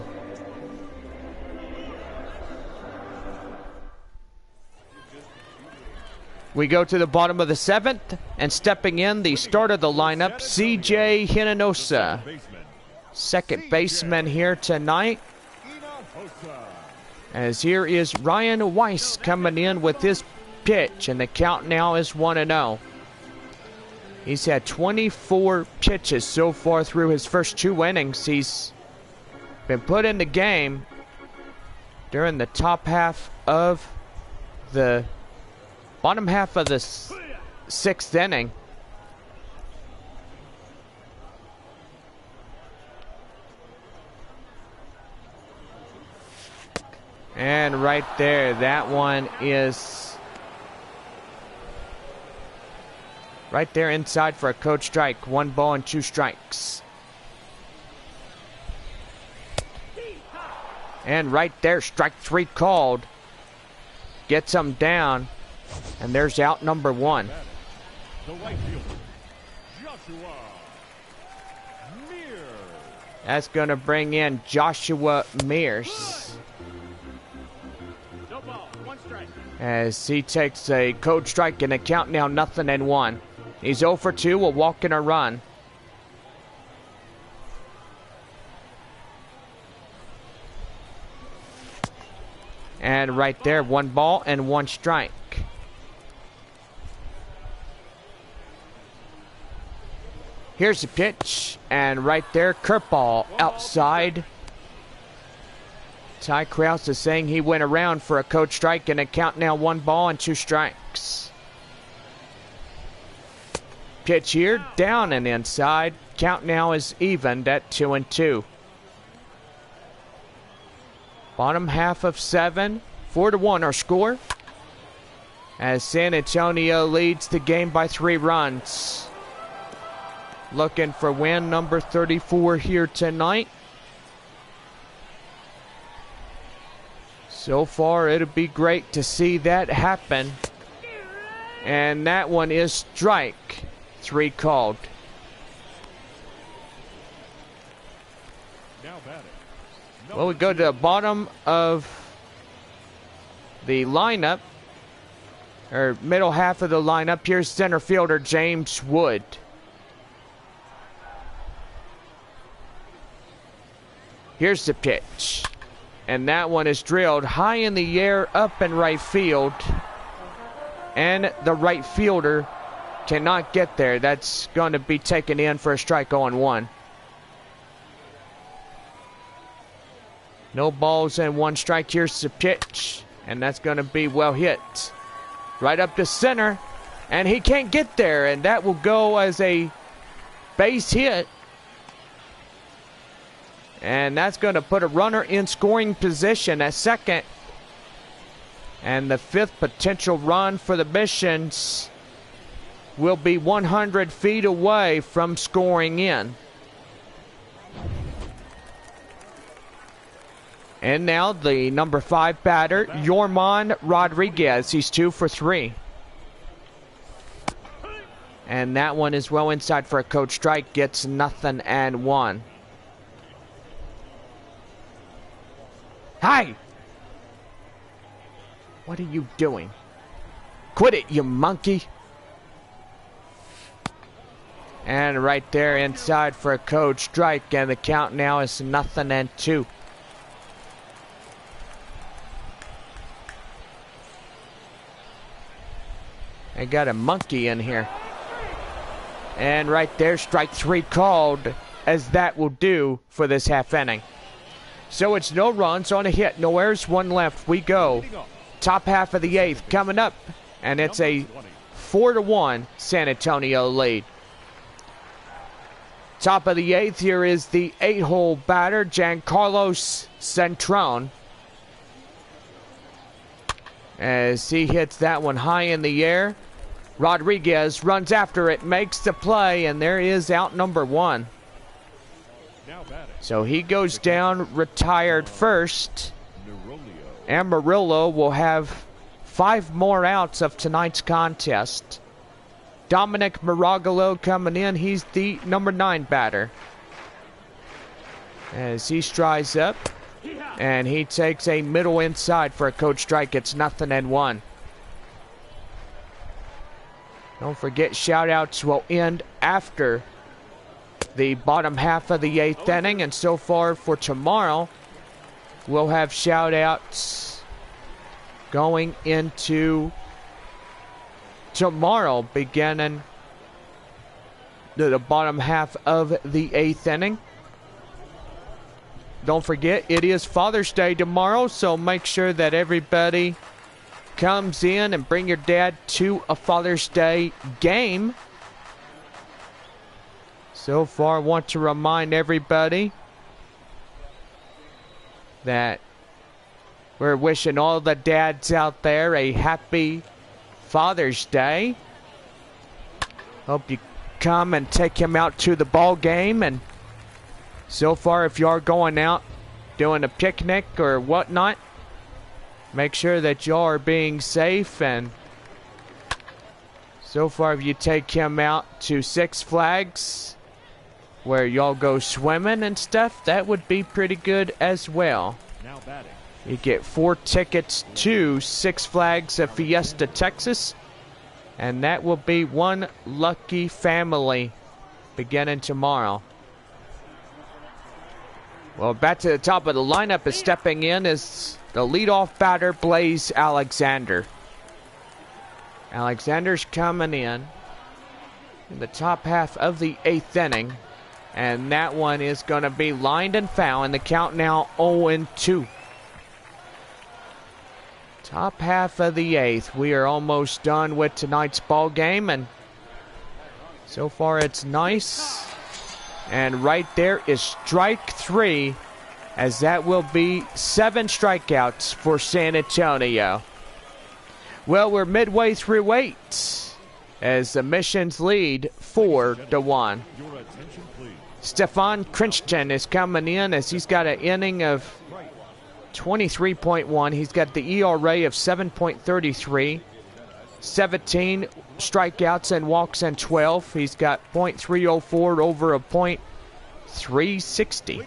We go to the bottom of the 7th, and stepping in, the start of the lineup, CJ Hinojosa. Second baseman here tonight. As here is Ryan Weiss coming in with his pitch, and the count now is 1-0. He's had 24 pitches so far through his first 2 innings. He's been put in the game during the top half of the bottom half of the 6th inning. And right there, that one is right there inside for a code strike. 1 ball and 2 strikes. And right there, strike 3 called. Gets him down. And there's out number 1. the right fielder, Joshua Mears. That's going to bring in Joshua Mears. No ball, 1 strike. As he takes a cold strike and a count now 0-1. He's 0 for 2, a walk and a run. And right there, 1 ball and 1 strike. Here's the pitch, and right there, curveball outside. Ty Krause is saying he went around for a cold strike, and a count now 1 ball and 2 strikes. Pitch here, down and inside. Count now is evened at 2-2. Bottom half of 7, 4-1 our score. As San Antonio leads the game by 3 runs. Looking for win number 34 here tonight. So far, it'll be great to see that happen. And that one is strike 3 called. Now batting. Well, we go to the bottom of the lineup, or middle half of the lineup. Here's center fielder James Wood. Here's the pitch. And that one is drilled high in the air up in right field. And the right fielder cannot get there. That's going to be taken in for a strike 0-1. No balls and 1 strike. Here's the pitch. And that's going to be well hit. Right up to center. And he can't get there. And that will go as a base hit. And that's going to put a runner in scoring position at second. And the 5th potential run for the Missions will be 100 feet away from scoring in. And now the number 5 batter, Yorman Rodriguez. He's 2 for 3. And that one is well inside for a cold strike. Gets 0-1. Hi! What are you doing? Quit it, you monkey! And right there inside for a cold strike, and the count now is 0-2. I got a monkey in here. And right there, strike 3 called, as that will do for this half inning. So it's no runs on a hit, no errors, 1 left. We go. Top half of the 8th coming up, and it's a 4-1 San Antonio lead. Top of the 8th, here is the 8-hole batter, Giancarlo Centrone. As he hits that one high in the air. Rodriguez runs after it, makes the play, and there is out number 1. So he goes down, retired first. Amarillo will have 5 more outs of tonight's contest. Dominic Maragalo coming in. He's the number 9 batter. As he strides up, and he takes a middle inside for a cold strike. It's 0-1. Don't forget, shout-outs will end after the bottom half of the 8th inning, and so far for tomorrow, we'll have shout-outs going into tomorrow, beginning the bottom half of the 8th inning. Don't forget, it is Father's Day tomorrow, so make sure that everybody comes in and bring your dad to a Father's Day game. So far, I want to remind everybody that we're wishing all the dads out there a happy Father's Day. Hope you come and take him out to the ball game. And so far, if you are going out doing a picnic or whatnot, make sure that you are being safe and So far, if you take him out to Six Flags, where y'all go swimming and stuff, that would be pretty good as well. Now batting. You get 4 tickets to Six Flags of Fiesta, Texas, and that will be one lucky family beginning tomorrow. Well, back to the top of the lineup is stepping in is the leadoff batter, Blaze Alexander. Alexander's coming in the top half of the 8th inning, and that one is going to be lined and foul, and the count now 0-2. Top half of the 8th. We are almost done with tonight's ball game, and so far it's nice. And right there is strike 3, as that will be 7 strikeouts for San Antonio. Well, we're midway through 8, as the Missions lead 4-1. Stefan Crichton is coming in, as he's got an inning of 23.1. He's got the ERA of 7.33, 17 strikeouts and walks and 12. He's got .304 over a .360.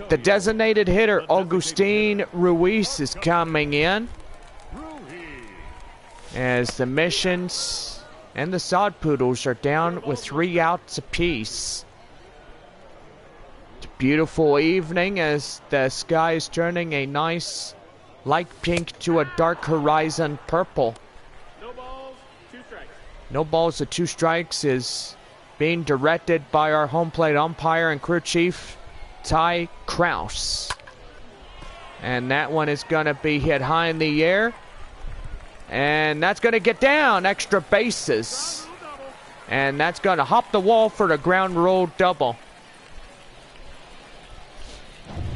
The designated hitter, Augustin Ruiz, is coming in, as the Missions and the Sod Poodles are down with 3 outs apiece. Beautiful evening as the sky is turning a nice light pink to a dark horizon purple. No balls, 2 strikes. No balls to 2 strikes is being directed by our home plate umpire and crew chief, Ty Kraus. And that one is going to be hit high in the air. And that's going to get down, extra bases. And that's going to hop the wall for the ground rule double.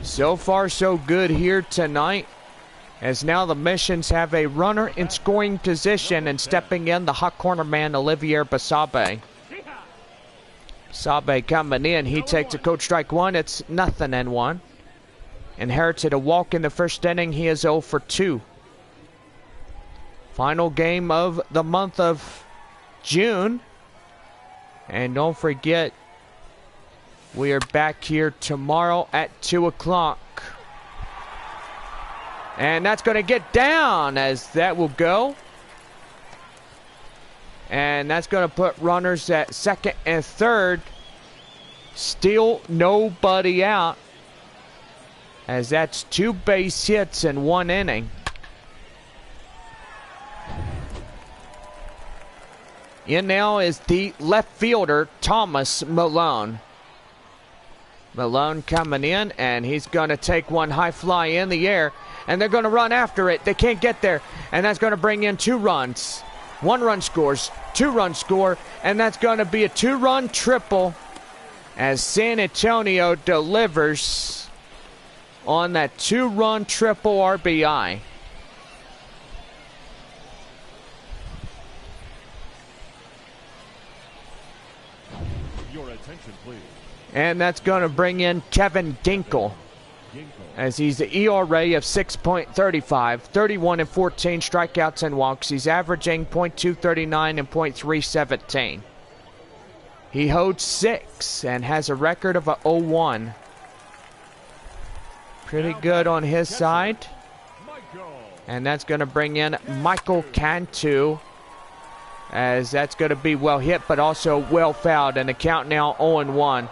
So far, so good here tonight, as now the Missions have a runner in scoring position, and stepping in the hot corner man, Olivier Basabe. Basabe coming in. He takes a coach strike 1. It's 0-1. Inherited a walk in the first inning. He is 0 for 2. Final game of the month of June. And don't forget, we are back here tomorrow at 2 o'clock. And that's going to get down, as that will go. And that's going to put runners at second and third. Still nobody out, as that's 2 base hits in 1 inning. In now is the left fielder, Thomas Malone. Malone coming in, and he's going to take one high fly in the air, and they're going to run after it. They can't get there, and that's going to bring in 2 runs. 1 run scores, 2 runs score, and that's going to be a 2-run triple, as San Antonio delivers on that 2-run triple RBI. Your attention, please. And that's going to bring in Kevin Ginkle, as he's the ERA of 6.35, 31 and 14 strikeouts and walks. He's averaging .239 and .317. He holds 6 and has a record of a 0-1. Pretty good on his side. And that's going to bring in Michael Cantu, as that's going to be well hit but also well fouled, and the count now 0-1.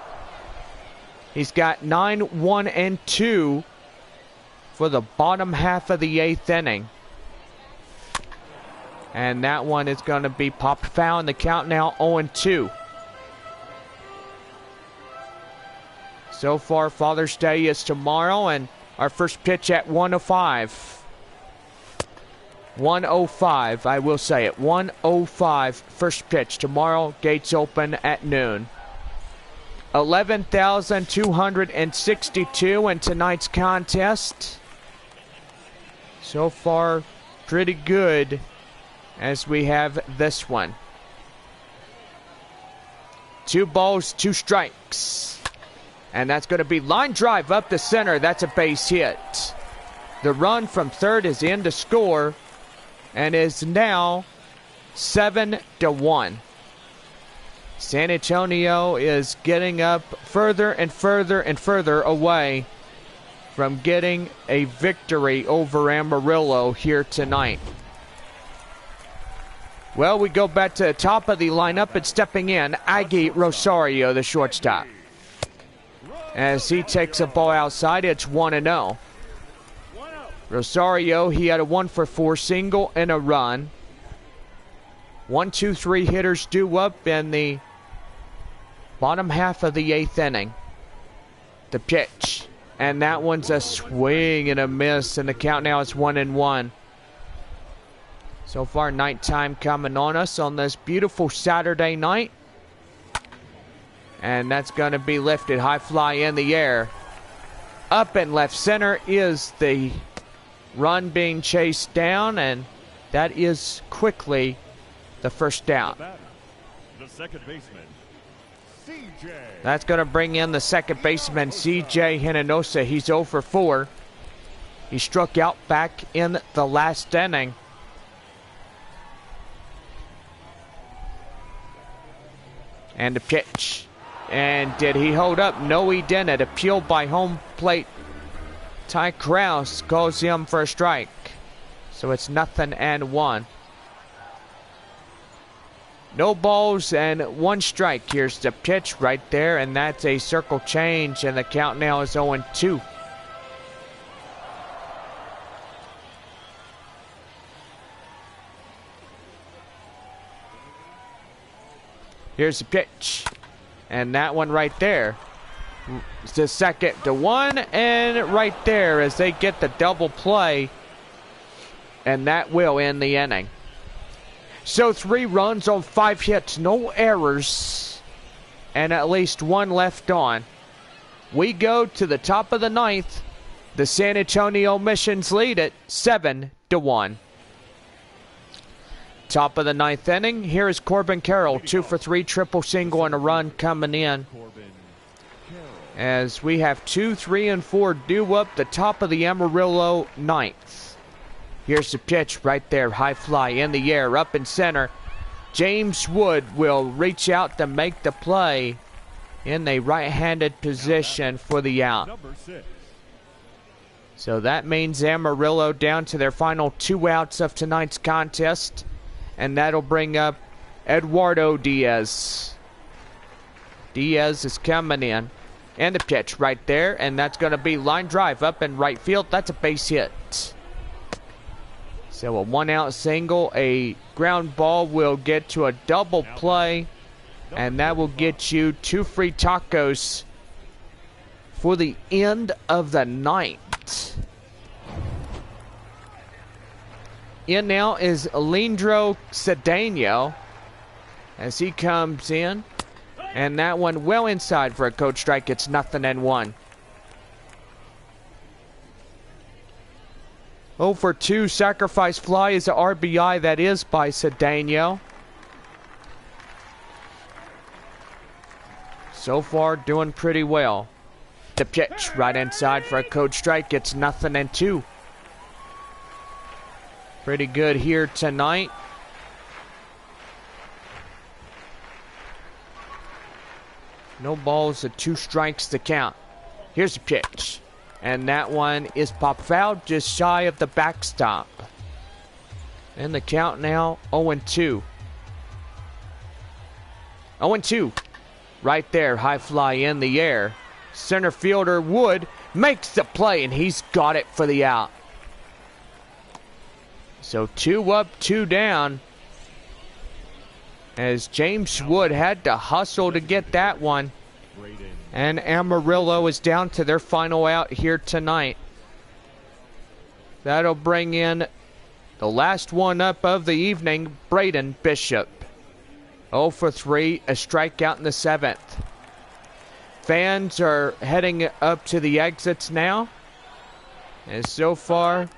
He's got 9, 1, and 2 for the bottom half of the 8th inning. And that one is going to be popped foul, and the count now 0-2. So far, Father's Day is tomorrow, and our first pitch at 1:05. 1:05, I will say it. 1:05, first pitch. Tomorrow, gates open at noon. 11,262 in tonight's contest. So far, pretty good as we have this one. 2 balls, 2 strikes. And that's going to be line drive up the center. That's a base hit. The run from third is in to score, and is now 7-1. San Antonio is getting up further and further and further away from getting a victory over Amarillo here tonight. Well, we go back to the top of the lineup and stepping in, Aggie Rosario, the shortstop. As he takes a ball outside, it's 1-0. Rosario, he had a 1-for-4 single and a run. 1, 2, 3 hitters due up in the bottom half of the 8th inning. The pitch. And that one's a swing and a miss, and the count now is 1-1. So far, nighttime coming on us on this beautiful Saturday night. And that's going to be lifted high fly in the air. Up in left center is the run being chased down, and that is quickly the first down. The second baseman, CJ. That's going to bring in the second baseman, CJ Hinojosa. He's 0 for 4. He struck out back in the last inning. And the pitch. And did he hold up? No, he didn't. Appealed by home plate. Ty Krause calls him for a strike. So it's 0-1. No balls and 1 strike. Here's the pitch right there, and that's a circle change, and the count now is 0-2. Here's the pitch. And that one right there. It's the 2-1, and right there as they get the double play. And that will end the inning. So 3 runs on 5 hits, no errors, and at least 1 left on. We go to the top of the 9th. The San Antonio Missions lead it 7-1. Top of the 9th inning. Here is Corbin Carroll, 2 for 3, triple single and a run coming in. As we have 2, 3, and 4 due up the top of the Amarillo 9th. Here's the pitch right there, high fly in the air, up in center. James Wood will reach out to make the play in a right-handed position for the out. So that means Amarillo down to their final 2 outs of tonight's contest. And that'll bring up Eduardo Diaz. Diaz is coming in. And the pitch right there, and that's going to be line drive up in right field. That's a base hit. So a 1-out single, a ground ball will get to a double play, and that will get you 2 free tacos for the end of the night. In now is Alindro Cedeno as he comes in, and that one well inside for a code strike. It's 0-1. 0 for 2 sacrifice fly is the RBI, that is by Cedeno. So far doing pretty well. The pitch right inside for a code strike. It's 0-2. Pretty good here tonight. No balls and 2 strikes to count. Here's the pitch. And that one is popped foul just shy of the backstop. And the count now 0-2. 0-2. Right there, high fly in the air. Center fielder Wood makes the play, and he's got it for the out. So 2 up, 2 down. As James Wood had to hustle to get that one. And Amarillo is down to their final out here tonight. That'll bring in the last one up of the evening, Braden Bishop. 0 for 3, a strikeout in the 7th. Fans are heading up to the exits now. And so far,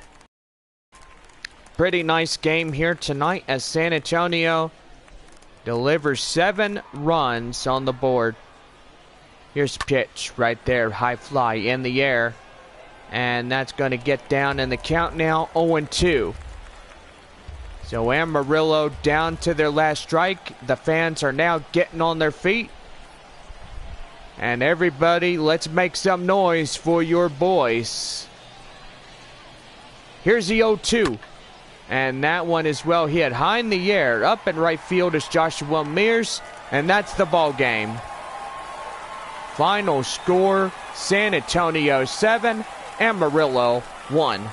pretty nice game here tonight as San Antonio delivers 7 runs on the board. Here's the pitch right there, high fly in the air. And that's going to get down in the count now, 0-2. So Amarillo down to their last strike. The fans are now getting on their feet. And everybody, let's make some noise for your boys. Here's the 0-2. And that one is well hit. High in the air. Up in right field is Joshua Mears. And that's the ball game. Final score, San Antonio 7, Amarillo 1.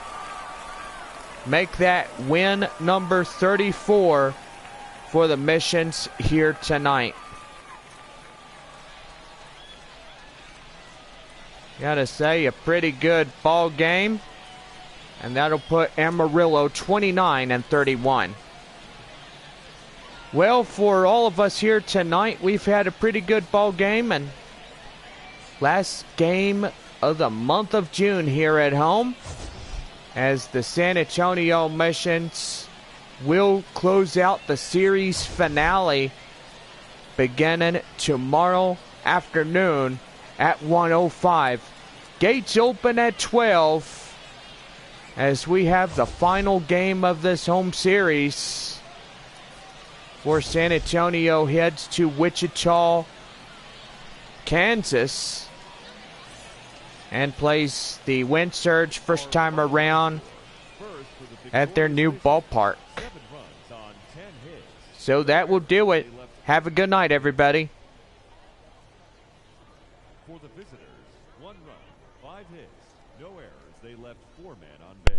Make that win number 34 for the Missions here tonight. Gotta say, a pretty good ball game. And that'll put Amarillo 29-31. Well, for all of us here tonight, we've had a pretty good ball game. And last game of the month of June here at home, as the San Antonio Missions will close out the series finale beginning tomorrow afternoon at 1:05. Gates open at 12 as we have the final game of this home series, for San Antonio heads to Wichita, Kansas, and plays the Wind Surge first time around at their new ballpark. So that will do it. Have a good night, everybody. For the visitors, 1 run, 5 hits, no errors. They left 4 men on base.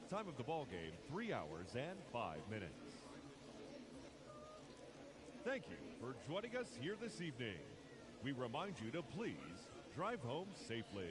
Time of the ball game, 3 hours and 5 minutes. Thank you for joining us here this evening. We remind you to please drive home safely.